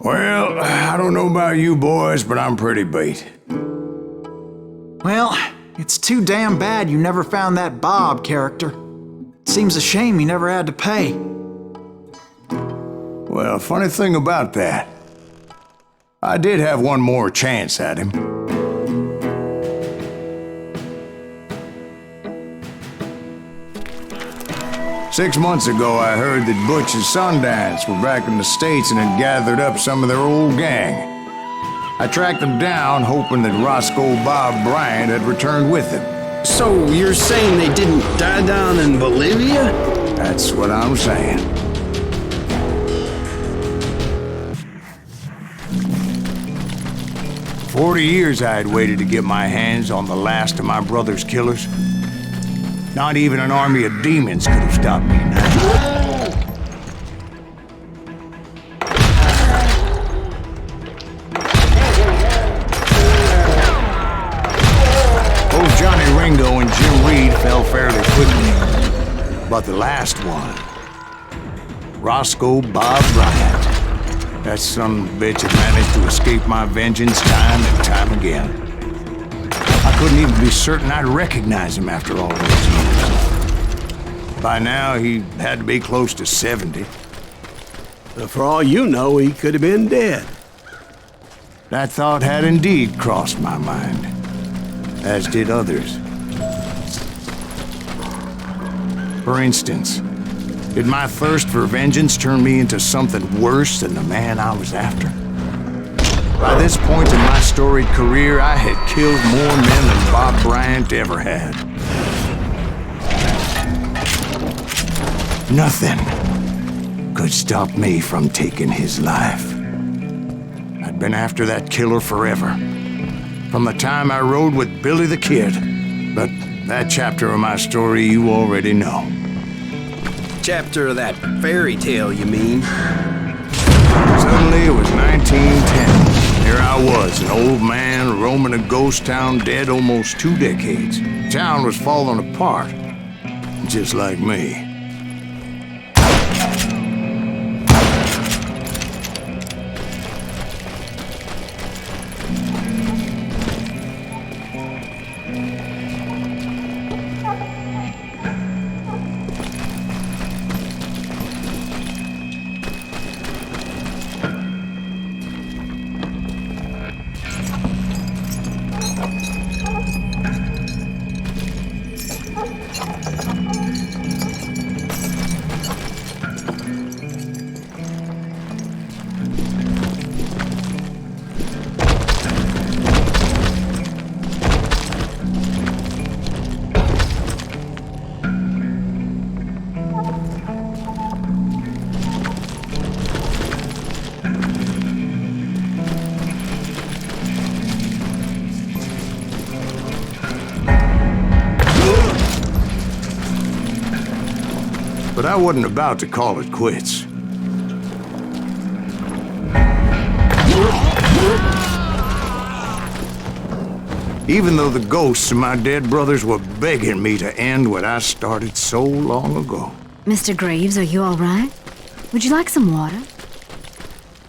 Well, I don't know about you boys, but I'm pretty beat. Well, it's too damn bad you never found that Bob character. Seems a shame you never had to pay. Well, funny thing about that, I did have one more chance at him. Six months ago, I heard that Butch and Sundance were back in the States and had gathered up some of their old gang. I tracked them down, hoping that Roscoe Bob Bryant had returned with them. So you're saying they didn't die down in Bolivia? That's what I'm saying. For 40 years I had waited to get my hands on the last of my brother's killers. Not even an army of demons could have stopped me now. Both Johnny Ringo and Jim Reed fell fairly quickly. But the last one, Roscoe Bob Bryant, that son of a bitch had managed to escape my vengeance time and time again. I couldn't even be certain I'd recognize him after all those years. By now, he had to be close to 70. But for all you know, he could have been dead. That thought had indeed crossed my mind, as did others. For instance, did my thirst for vengeance turn me into something worse than the man I was after? By this point in my storied career, I had killed more men than Bob Bryant ever had. Nothing could stop me from taking his life. I'd been after that killer forever, from the time I rode with Billy the Kid. But that chapter of my story you already know. Chapter of that fairy tale, you mean? Suddenly it was 1910. Here I was, an old man roaming a ghost town dead almost 2 decades. Town was falling apart, just like me. But I wasn't about to call it quits. Even though the ghosts of my dead brothers were begging me to end what I started so long ago. Mr. Graves, are you all right? Would you like some water?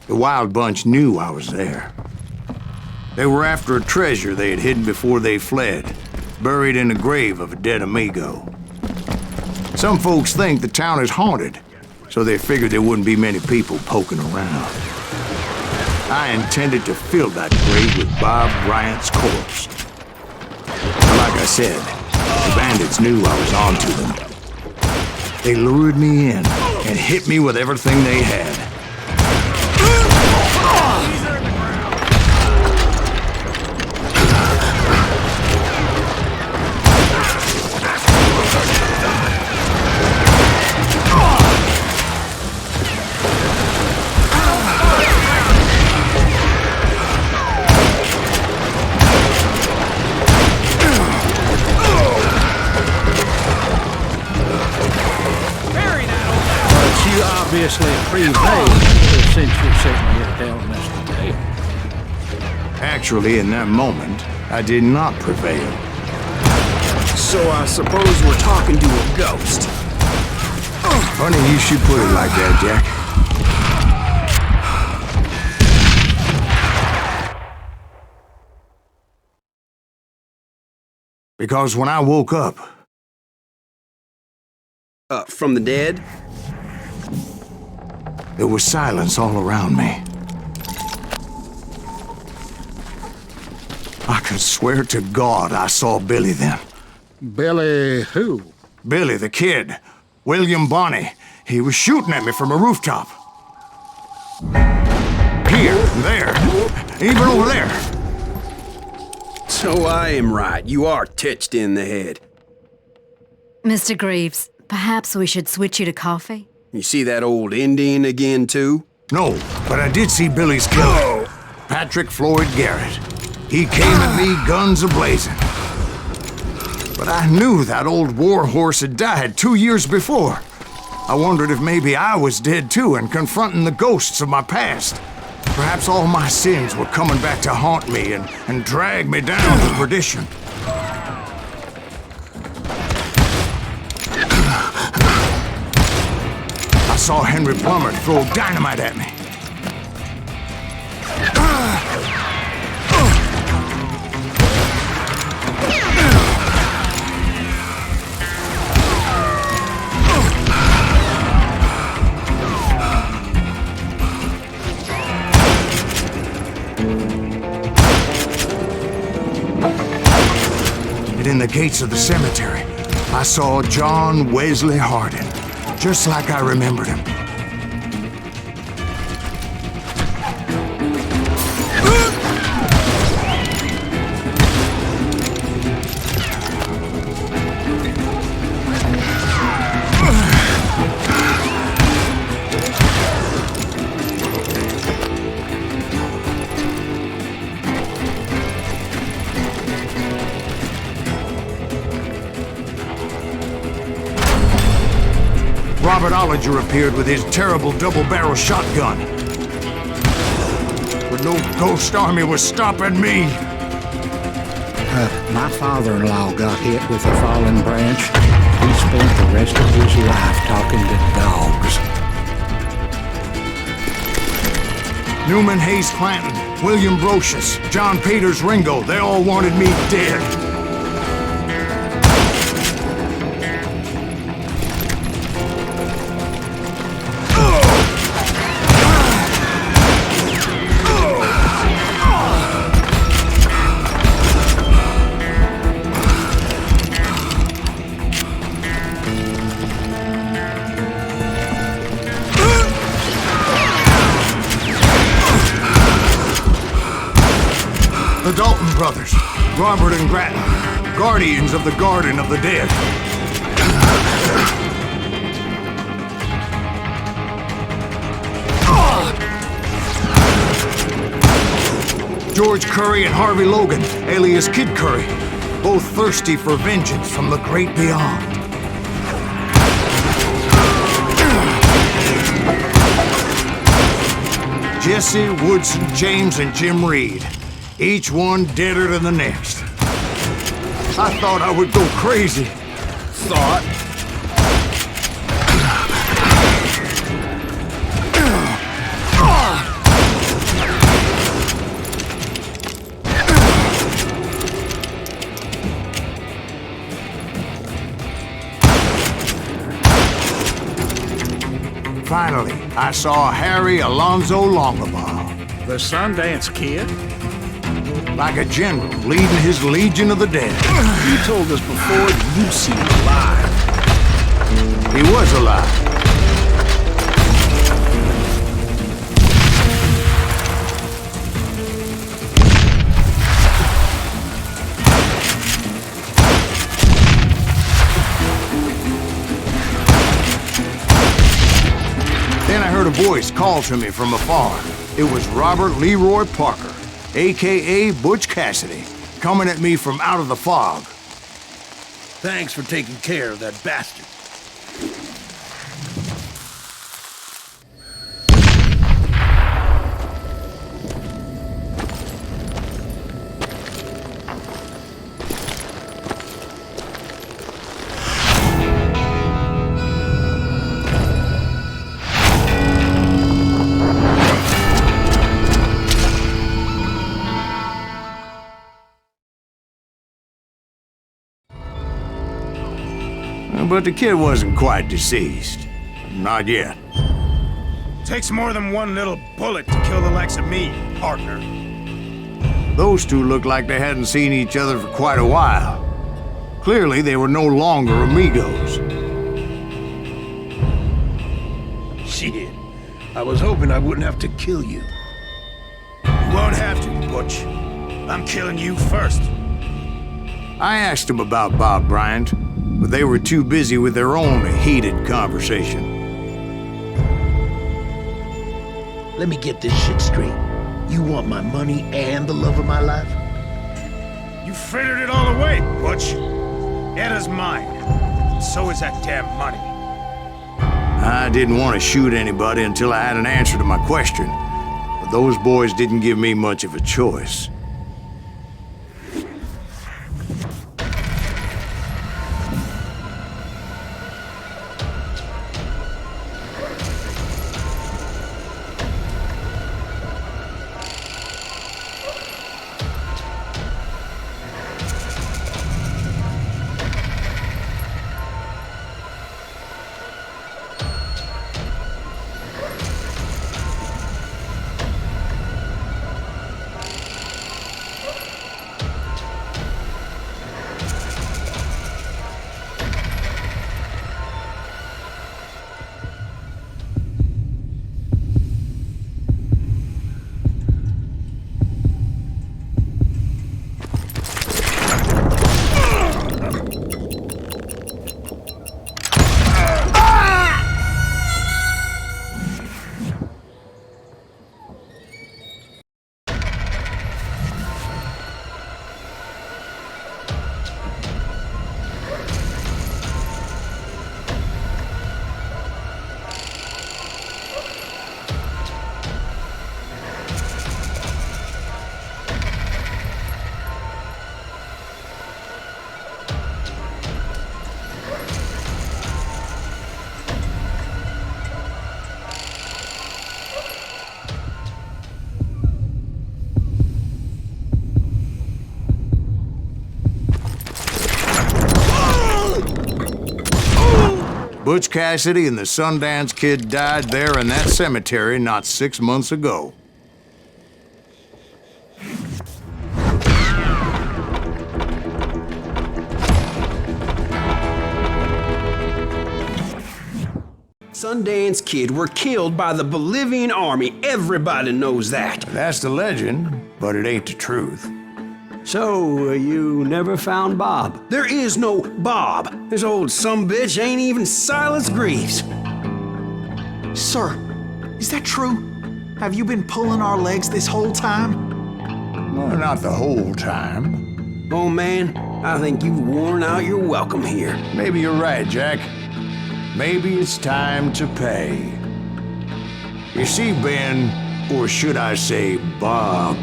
The Wild Bunch knew I was there. They were after a treasure they had hidden before they fled, buried in the grave of a dead amigo. Some folks think the town is haunted, so they figured there wouldn't be many people poking around. I intended to fill that grave with Bob Bryant's corpse. Like I said, the bandits knew I was on to them. They lured me in and hit me with everything they had. Obviously prevailed since you're sitting here telling us today. Actually, in that moment, I did not prevail. So I suppose we're talking to a ghost. Funny you should put it like that, Jack. Because when I woke up, From the dead? there was silence all around me. I could swear to God I saw Billy then. Billy who? Billy, the kid. William Bonney. He was shooting at me from a rooftop. Here, there, even over there. So I am right. You are touched in the head. Mr. Greaves, perhaps we should switch you to coffee? You see that old Indian again, too? No, but I did see Billy's killer, Patrick Floyd Garrett. He came at me guns a-blazing. But I knew that old war horse had died 2 years before. I wondered if maybe I was dead too and confronting the ghosts of my past. Perhaps all my sins were coming back to haunt me and drag me down to perdition. I saw Henry Plummer throw dynamite at me. And in the gates of the cemetery, I saw John Wesley Hardin, just like I remembered him. Robert Ollinger appeared with his terrible double-barrel shotgun. But no ghost army was stopping me. My father-in-law got hit with a fallen branch. He spent the rest of his life talking to dogs. Newman Hayes Clanton, William Brocious, John Peters Ringo, they all wanted me dead. The Dalton brothers, Robert and Grattan, guardians of the Garden of the Dead. George Curry and Harvey Logan, alias Kid Curry, both thirsty for vengeance from the great beyond. Jesse, Woodson, James, and Jim Reed. Each one deader than the next. I thought I would go crazy. Thought? Finally, I saw Harry Alonzo Longabaugh. The Sundance Kid? Like a general leading his legion of the dead. You told us before that you'd seen him alive. He was alive. Then I heard a voice call to me from afar. It was Robert Leroy Parker, a.k.a. Butch Cassidy, coming at me from out of the fog. Thanks for taking care of that bastard. But the kid wasn't quite deceased. Not yet. Takes more than one little bullet to kill the likes of me, partner. Those two looked like they hadn't seen each other for quite a while. Clearly, they were no longer amigos. Shit. I was hoping I wouldn't have to kill you. You won't have to, Butch. I'm killing you first. I asked them about Bob Bryant, but they were too busy with their own heated conversation. Let me get this shit straight. You want my money and the love of my life? You frittered it all away, Butch. Etta's mine. So is that damn money. I didn't want to shoot anybody until I had an answer to my question, but those boys didn't give me much of a choice. Butch Cassidy and the Sundance Kid died there in that cemetery not 6 months ago. Sundance Kid were killed by the Bolivian army. Everybody knows that. That's the legend, but it ain't the truth. So, you never found Bob? There is no Bob. This old sumbitch ain't even Silas Greaves. Sir, is that true? Have you been pulling our legs this whole time? Well, not the whole time. Oh man, I think you've worn out your welcome here. Maybe you're right, Jack. Maybe it's time to pay. You see, Ben, or should I say Bob,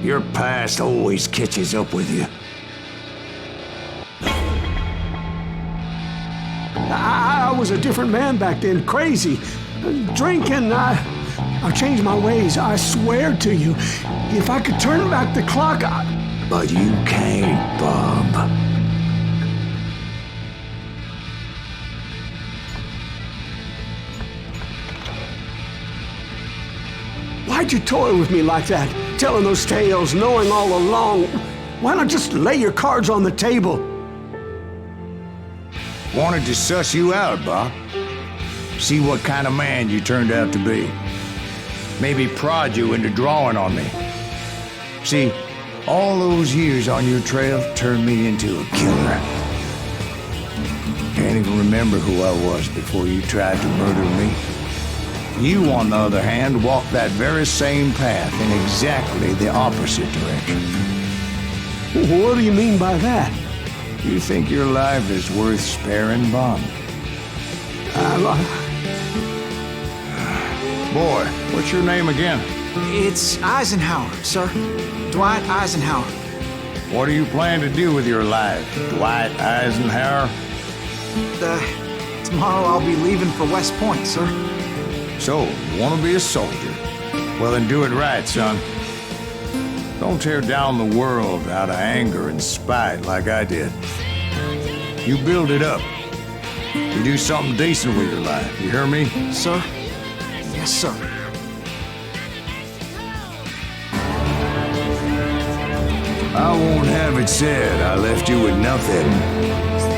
your past always catches up with you. I was a different man back then, crazy. Drinking, I changed my ways, I swear to you. If I could turn back the clock, But you can't, Bob. Why'd you toy with me like that? Telling those tales, knowing all along. Why not just lay your cards on the table? Wanted to suss you out, Bob. See what kind of man you turned out to be. Maybe prod you into drawing on me. See, all those years on your trail turned me into a killer. Can't even remember who I was before you tried to murder me. You, on the other hand, walked that very same path in exactly the opposite direction. What do you mean by that? You think your life is worth sparing, Bob? Boy, what's your name again? It's Eisenhower, sir. Dwight Eisenhower. What do you plan to do with your life, Dwight Eisenhower? Tomorrow I'll be leaving for West Point, sir. So, you want to be a soldier? Well, then do it right, son. Don't tear down the world out of anger and spite like I did. You build it up. You do something decent with your life, you hear me? Sir? Yes, sir. I won't have it said I left you with nothing.